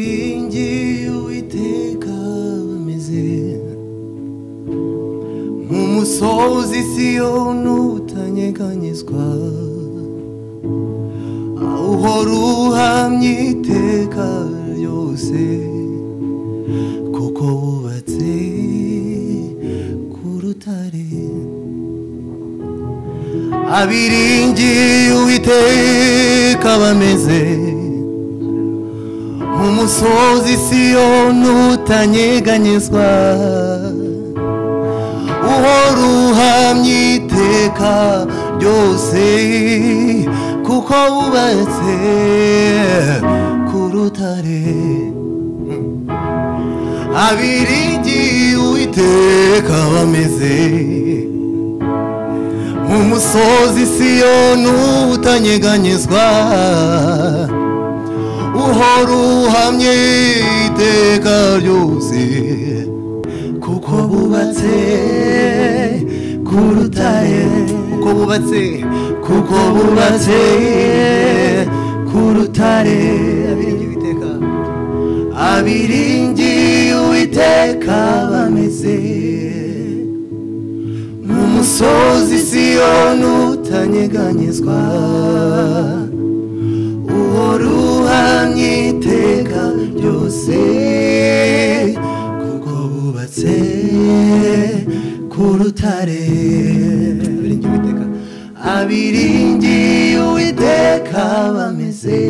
abiringiye Uwiteka bameze nk'umusozi Siyoni utanyeganyezwa, uhora uhamye iteka ryose, kuko wubatse ku rutare. Abiringiye Uwiteka bameze nk'umusozi Siyoni utanyeganyezwa, uhora uhamye iteka ryose, kuko wubatse ku rutare. Abiringiye Uwiteka bameze nk'umusozi Siyoni utanyeganyezwa, uhora uhamye iteka ryose, kuko bubatse ku rutare. Kuko bubatse ku rutare. Abiringiye Uwiteka bameze nk'umusozi Siyoni utanyeganyezwa, uhora uhamye iteka ryose, kuko bubatse ku rutare. Abiringiye Uwiteka bameze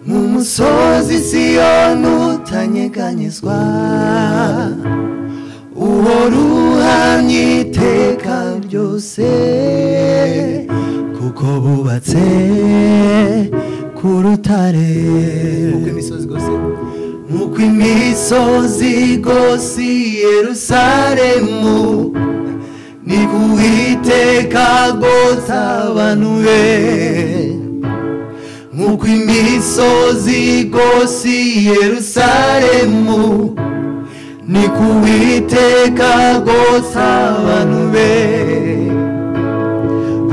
nk'umusozi Siyoni utanyeganyezwa, uhora uhamye iteka ryose, kuko bubatse ku rutare. Nk'uko imisozi igose Yerusalemu, niko Uwiteka agose abantu be. Nk'uko imisozi igose Yerusalemu, niko Uwiteka agose abantu be.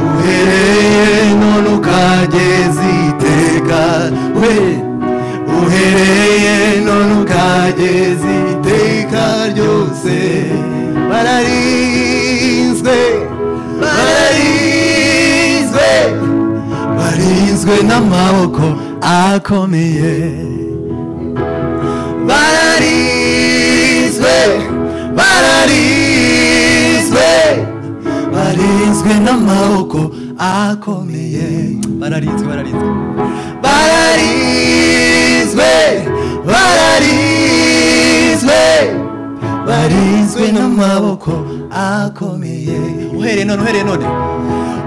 Uhereye none ukageza iteka, uhereye none ukageza iteka ryose, bararinzwe n'amaboko akomeye. Barinzwe n'amaboko akomeye. Barinzwe n'amaboko akomeye.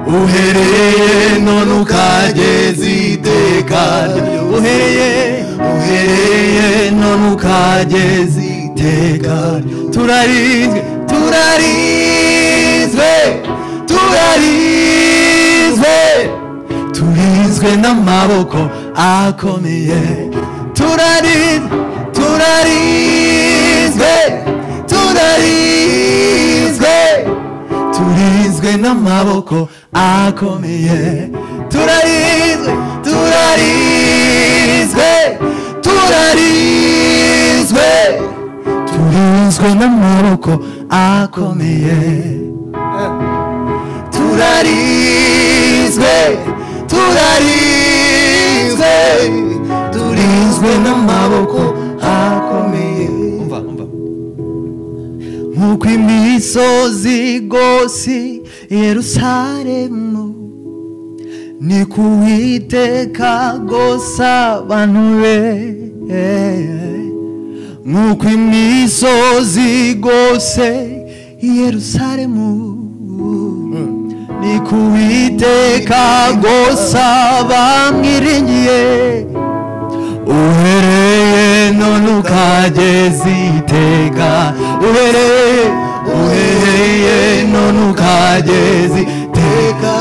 Uhereye none ukageza iteka, uhereye none ukageza iteka, turinzwe n'amaboko akomeye. Turinzwe n'amaboko akomeye. Turinzwe n'amaboko akomeye. Turinzwe n'amaboko akomeye. Nk'uko imisozi igose Yerusalemu, niko Uwiteka agose abantu be. Nk'uko imisozi igose Yerusalemu, niko Uwiteka agose abamwiringiye. Uhereye none ukageza iteka, uhereye none ukageza iteka,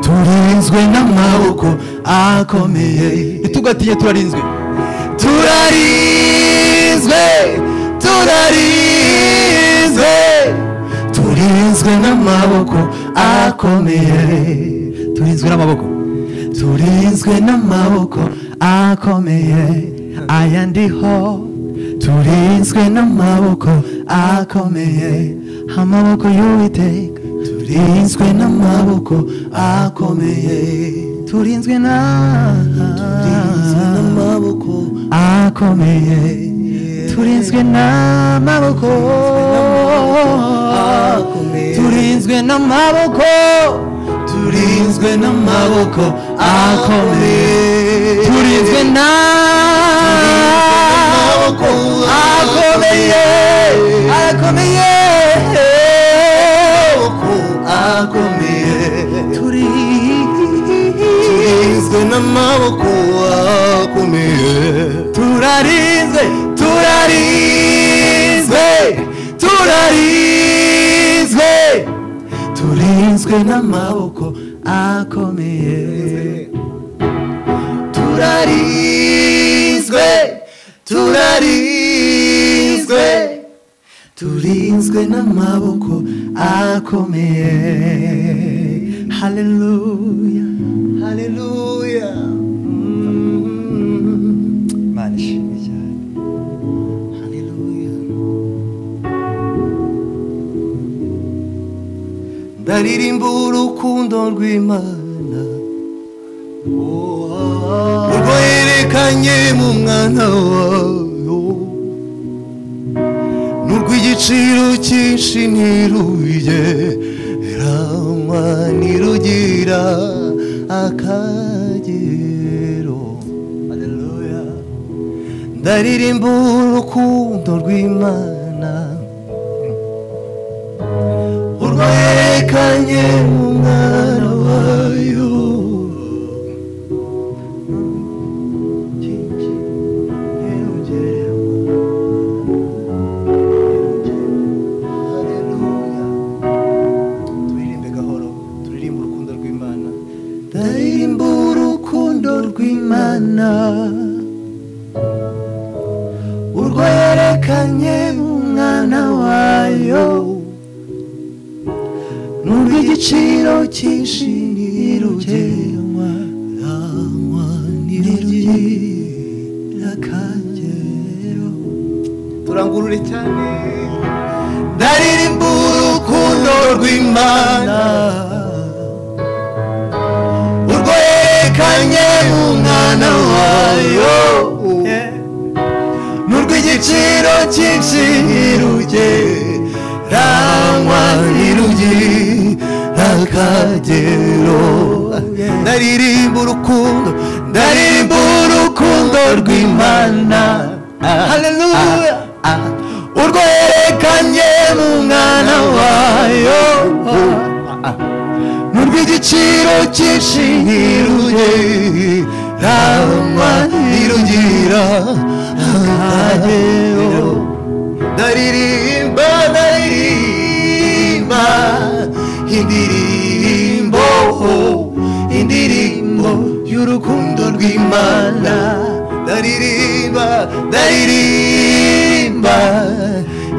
turinzwe n'amaboko akomeye. Ntitugatiye, turarinzwe turinzwe n'amaboko akomeye, turinzwe n'amaboko, turinzwe n'amaboko akomeye aya ndiho, turinzwe n'amaboko akomeye, amaboko y'Uwiteka, turinzwe n'amaboko akomeye, turinzwe n'amaboko akomeye, turinzwe n'amaboko, turinzwe n'amaboko, turinzwe n'amaboko akomeye, turinzwe n'amaboko akomeye, akomeye, akomeye, turinzwe n'amaboko akomeye, turarinzwe, turarinzwe, turarinzwe, turinzwe n'amaboko akomeye, turarinzwe, turarinzwe, turinzwe n'amaboko akomeye. Haleluya, haleluya. Imana ishimwe cyane. Haleluya. Ndaririmba urukundo rw'Imana urwo yerekanye mu mwana wayo, n'urw'igiciro cyinshi ntirugereranywa, ntirugira akagero. Haleluya. Ndaririmba urukundo rw'Imana urwo yerekanye mu mwana wayo, urwo yerekanye mu mwana wayo, n'urw'igiciro cyinshi ntirugereranywa, ntirugira akagero. Turangurure cyane. Ndaririmba urukundo rw'Imana urwo yerekanye mu mwana wayo, n'urw'igiciro cyinshi ntirugereranywa, ntirugira akagero. Ndaririmba urukundo, ndaririmba urukundo rw'Imana. Haleluya. Urwo yerekanye mu mwana wayo, n'urw'igiciro cyinshi ntirugereranywa, ntirugira akagero. Ndaririmba, ndaririmba indirimbo, indirimbo y'urukundo rw'Imana. Ndaririmba, ndaririmba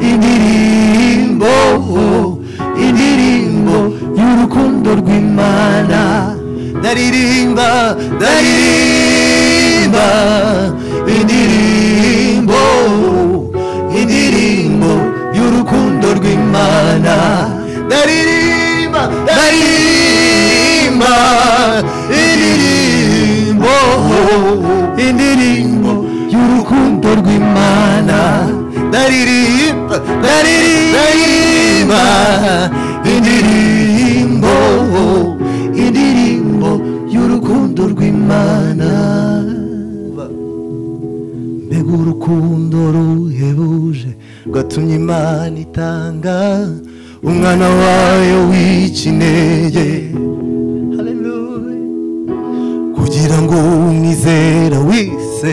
indirimbo, indirimbo y'urukundo rw'Imana. Ndaririmba, ndaririmba indirimbo, indirimbo y'urukundo rw'Imana. Ndaririmba, ndaririmba indirimbo, indirimbo y'urukundo rw'Imana. Ndaririmba, ndaririmba indirimbo, indirimbo y'urukundo rw'Imana. Mbega urukundo ruhebuje rwatumye Imana itanga umwana wayo w'ikinege. Haleluya. Kugira ngo umwizera wese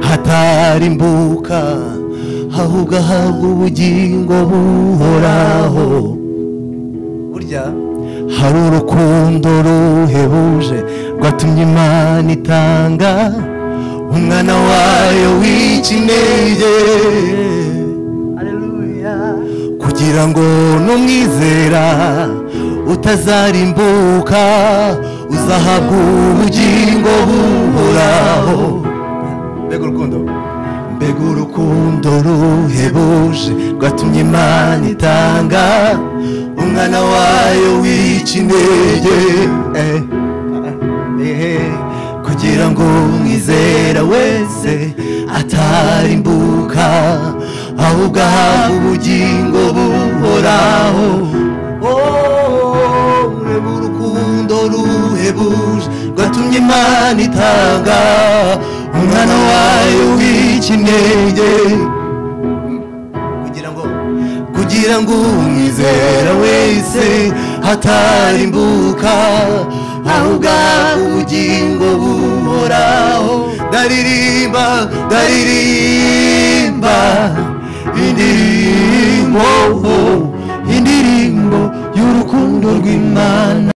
hatarimbuka, ahubwo ahabwa ubugingo buhoraho. Burya hari urukundo ruhebuje rwatumye Imana itanga umwana wayo w'ikinege. Haleluya. kugira ngo numwizera utazarimbuka uzahabwa ubugingo buhoraho. Mbega urukundo ruhebuje rwatumye Imana itanga umwana wayo w'ikinege, kugira ngo umwizera wese atarimbuka ahubwo ahabwa ubugingo buhoraho. Mbega urukundo ruhebuje rwatumye Imana itanga umwana wayo w'ikinege, kugira ngo umwizera wese atarimbuka ahubwo ahabwa ubugingo buhoraho. Ndaririmba indirimbo y'urukundo rw'Imana.